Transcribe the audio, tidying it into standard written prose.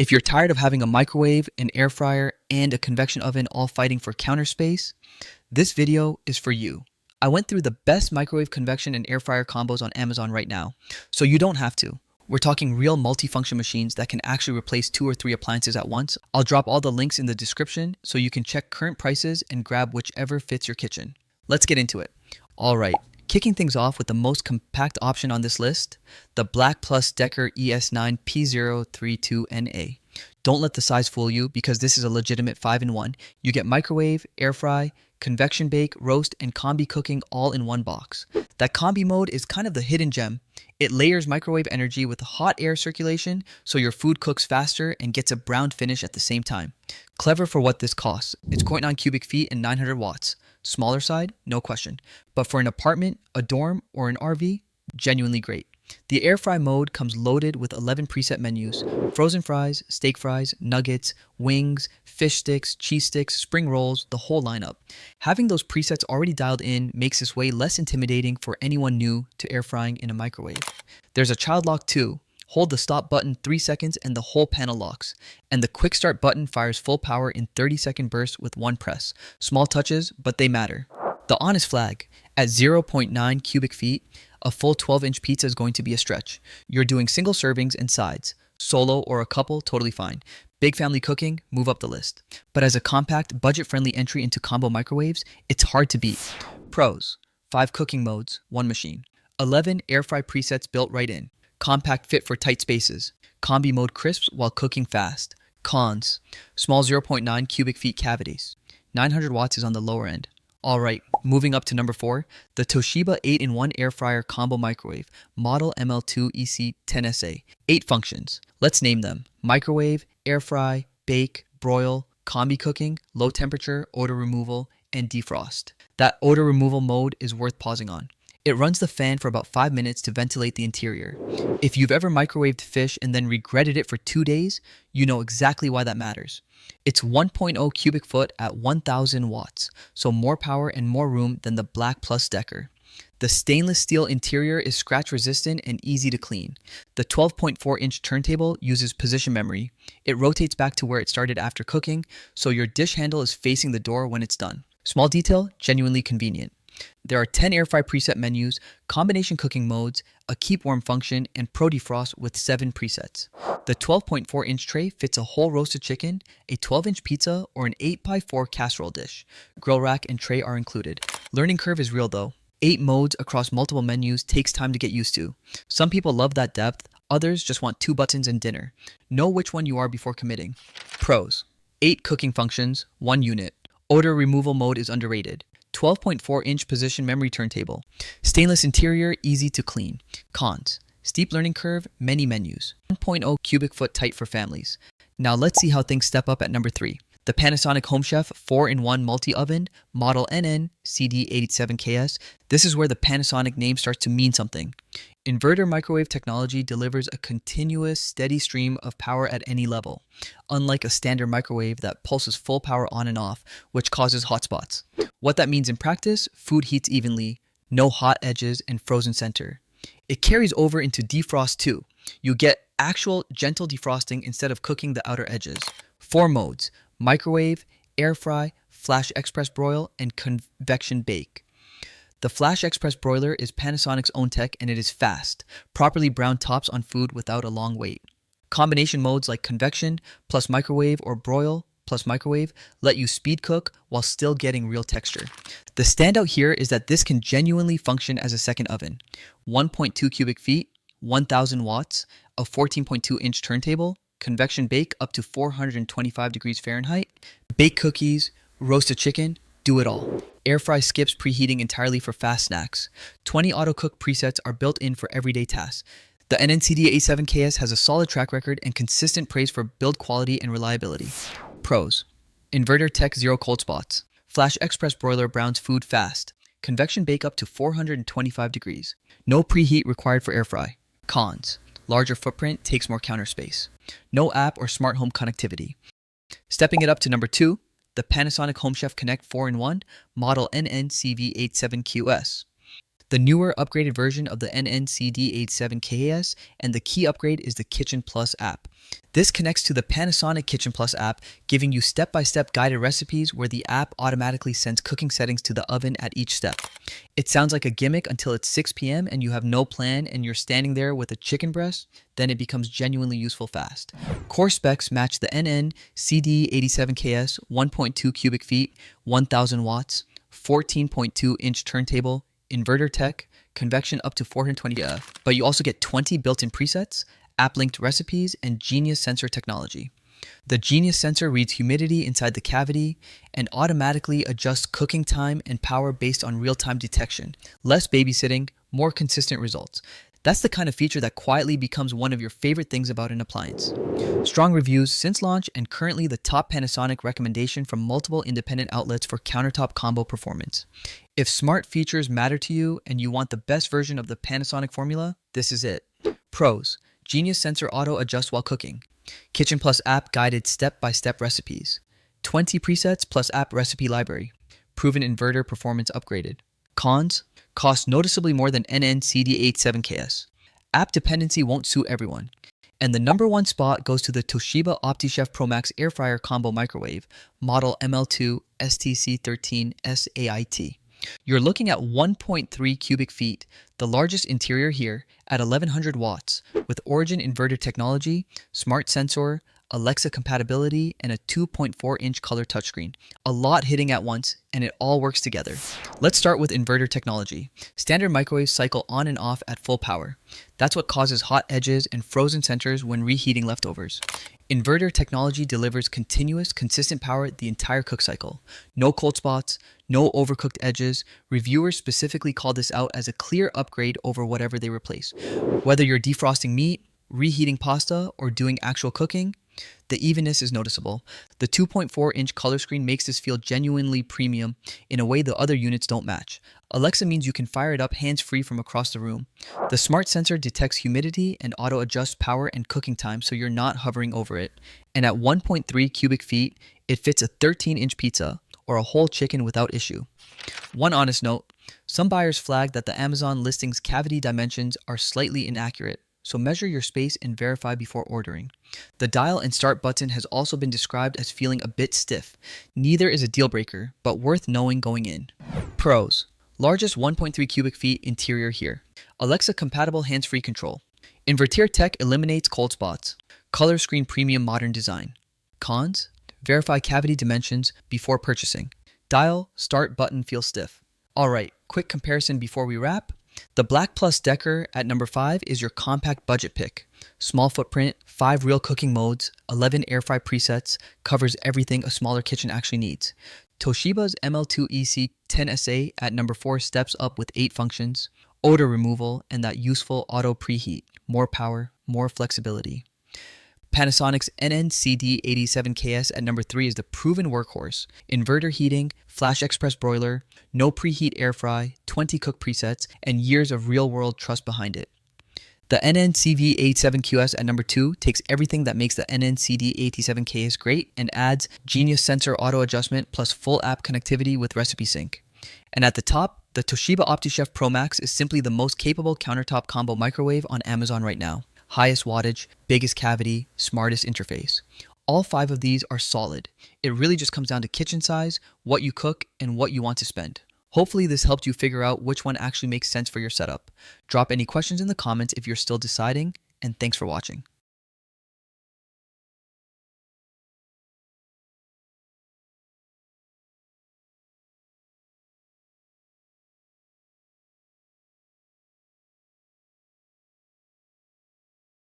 If you're tired of having a microwave, an air fryer, and a convection oven all fighting for counter space, this video is for you. I went through the best microwave, convection, and air fryer combos on Amazon right now, so you don't have to. We're talking real multifunction machines that can actually replace 2 or 3 appliances at once. I'll drop all the links in the description so you can check current prices and grab whichever fits your kitchen. Let's get into it. All right, kicking things off with the most compact option on this list, the BLACK+DECKER ES9 P032NA. Don't let the size fool you because this is a legitimate 5-in-1. You get microwave, air fry, convection bake, roast, and combi cooking all in one box. That combi mode is kind of the hidden gem. It layers microwave energy with hot air circulation so your food cooks faster and gets a brown finish at the same time. Clever for what this costs. It's 0.9 cubic feet and 900 watts. Smaller side, no question. But for an apartment, a dorm, or an RV, genuinely great. The air fry mode comes loaded with 11 preset menus: frozen fries, steak fries, nuggets, wings, fish sticks, cheese sticks, spring rolls, the whole lineup. Having those presets already dialed in makes this way less intimidating for anyone new to air frying in a microwave. There's a child lock too. Hold the stop button 3 seconds and the whole panel locks. And the quick start button fires full power in 30-second bursts with one press. Small touches, but they matter. The honest flag, at 0.9 cubic feet, a full 12-inch pizza is going to be a stretch. You're doing single servings and sides. Solo or a couple, totally fine. Big family cooking, move up the list. But as a compact, budget-friendly entry into combo microwaves, it's hard to beat. Pros: 5 cooking modes, 1 machine. 11 air fry presets built right in. Compact fit for tight spaces. Combi mode crisps while cooking fast. Cons: small 0.9 cubic feet cavities. 900 watts is on the lower end. Alright, moving up to number 4, the TOSHIBA 8-in-1 air fryer combo microwave, model ML2EC10SA. 8 functions. Let's name them: microwave, air fry, bake, broil, combi cooking, low temperature, odor removal, and defrost. That odor removal mode is worth pausing on. It runs the fan for about 5 minutes to ventilate the interior. If you've ever microwaved fish and then regretted it for 2 days, you know exactly why that matters. It's 1.0 cubic foot at 1000 watts, so more power and more room than the BLACK+DECKER. The stainless steel interior is scratch resistant and easy to clean. The 12.4-inch turntable uses position memory. It rotates back to where it started after cooking, so your dish handle is facing the door when it's done. Small detail, genuinely convenient. There are 10 air fry preset menus, combination cooking modes, a keep warm function, and pro defrost with 7 presets. The 12.4-inch tray fits a whole roasted chicken, a 12-inch pizza, or an 8x4 casserole dish. Grill rack and tray are included. Learning curve is real though. 8 modes across multiple menus takes time to get used to. Some people love that depth, others just want 2 buttons and dinner. Know which one you are before committing. Pros: 8 cooking functions, 1 unit. Odor removal mode is underrated. 12.4-inch position memory turntable. Stainless interior, easy to clean. Cons: steep learning curve, many menus. 1.0 cubic foot tight for families. Now let's see how things step up at number 3. The Panasonic HomeChef 4-in-1 multi-oven, model NN-CD87KS. This is where the Panasonic name starts to mean something. Inverter microwave technology delivers a continuous, steady stream of power at any level, unlike a standard microwave that pulses full power on and off, which causes hot spots. What that means in practice: food heats evenly, no hot edges, and frozen center. It carries over into defrost too. You get actual gentle defrosting instead of cooking the outer edges. 4 modes: microwave, air fry, flash express broil, and convection bake. The Flash Express broiler is Panasonic's own tech, and it is fast. Properly browned tops on food without a long wait. Combination modes like convection plus microwave or broil plus microwave let you speed cook while still getting real texture. The standout here is that this can genuinely function as a second oven. 1.2 cubic feet, 1000 watts, a 14.2-inch turntable, convection bake up to 425 degrees Fahrenheit, bake cookies, roast a chicken, do it all. Air fry skips preheating entirely for fast snacks. 20 auto cook presets are built in for everyday tasks. The NNCD87KS has a solid track record and consistent praise for build quality and reliability. Pros: inverter tech, 0 cold spots. Flash express broiler browns food fast. Convection bake up to 425 degrees. No preheat required for air fry. Cons: larger footprint, takes more counter space. No app or smart home connectivity. Stepping it up to number 2, the Panasonic HomeChef Connect 4-in-1, model NNCV87QS. the newer upgraded version of the NNCD87KS, and the key upgrade is the Kitchen Plus app. This connects to the Panasonic Kitchen Plus app, giving you step-by-step guided recipes where the app automatically sends cooking settings to the oven at each step. It sounds like a gimmick until it's 6 p.m. and you have no plan and you're standing there with a chicken breast, then it becomes genuinely useful fast. Core specs match the NNCD87KS 1.2 cubic feet, 1000 watts, 14.2-inch turntable, inverter tech, convection up to 420 F, but you also get 20 built-in presets, app-linked recipes, and Genius sensor technology. The Genius sensor reads humidity inside the cavity and automatically adjusts cooking time and power based on real-time detection. Less babysitting, more consistent results. That's the kind of feature that quietly becomes one of your favorite things about an appliance. Strong reviews since launch and currently the top Panasonic recommendation from multiple independent outlets for countertop combo performance. If smart features matter to you and you want the best version of the Panasonic formula, this is it. Pros: Genius sensor auto adjust while cooking. Kitchen Plus app guided step-by-step recipes. 20 presets plus app recipe library. Proven inverter performance upgraded. Cons: cost noticeably more than NNCD87KS. App dependency won't suit everyone. And the number one spot goes to the TOSHIBA OptiChef Pro Max Air Fryer Combo Microwave, model ML2 STC13 SAIT. You're looking at 1.3 cubic feet, the largest interior here, at 1100 watts, with Origin inverter technology, smart sensor, Alexa compatibility, and a 2.4-inch color touchscreen. A lot hitting at once, and it all works together. Let's start with inverter technology. Standard microwaves cycle on and off at full power. That's what causes hot edges and frozen centers when reheating leftovers. Inverter technology delivers continuous, consistent power the entire cook cycle. No cold spots, no overcooked edges. Reviewers specifically call this out as a clear upgrade over whatever they replace. Whether you're defrosting meat, reheating pasta, or doing actual cooking, the evenness is noticeable. The 2.4-inch color screen makes this feel genuinely premium in a way the other units don't match. Alexa means you can fire it up hands-free from across the room. The smart sensor detects humidity and auto-adjusts power and cooking time so you're not hovering over it. And at 1.3 cubic feet, it fits a 13-inch pizza or a whole chicken without issue. One honest note, some buyers flag that the Amazon listing's cavity dimensions are slightly inaccurate, so measure your space and verify before ordering. The dial and start button has also been described as feeling a bit stiff. Neither is a deal breaker, but worth knowing going in. Pros: largest 1.3 cubic feet interior here. Alexa compatible hands-free control. Inverter tech eliminates cold spots. Color screen premium modern design. Cons: verify cavity dimensions before purchasing. Dial, start button feels stiff. Alright, quick comparison before we wrap. The BLACK+DECKER at number 5 is your compact budget pick. Small footprint, 5 real cooking modes, 11 air fry presets, covers everything a smaller kitchen actually needs. Toshiba's ML2EC10SA at number 4 steps up with 8 functions, odor removal, and that useful auto preheat. More power, more flexibility. Panasonic's NNCD87KS at number 3 is the proven workhorse. Inverter heating, flash express broiler, no preheat air fry, 20 cook presets, and years of real-world trust behind it. The NNCV87QS at number 2 takes everything that makes the NNCD87KS great and adds Genius sensor auto adjustment plus full app connectivity with recipe sync. And at the top, the Toshiba OptiChef Pro Max is simply the most capable countertop combo microwave on Amazon right now. Highest wattage, biggest cavity, smartest interface. All 5 of these are solid. It really just comes down to kitchen size, what you cook, and what you want to spend. Hopefully this helped you figure out which one actually makes sense for your setup. Drop any questions in the comments if you're still deciding, and thanks for watching.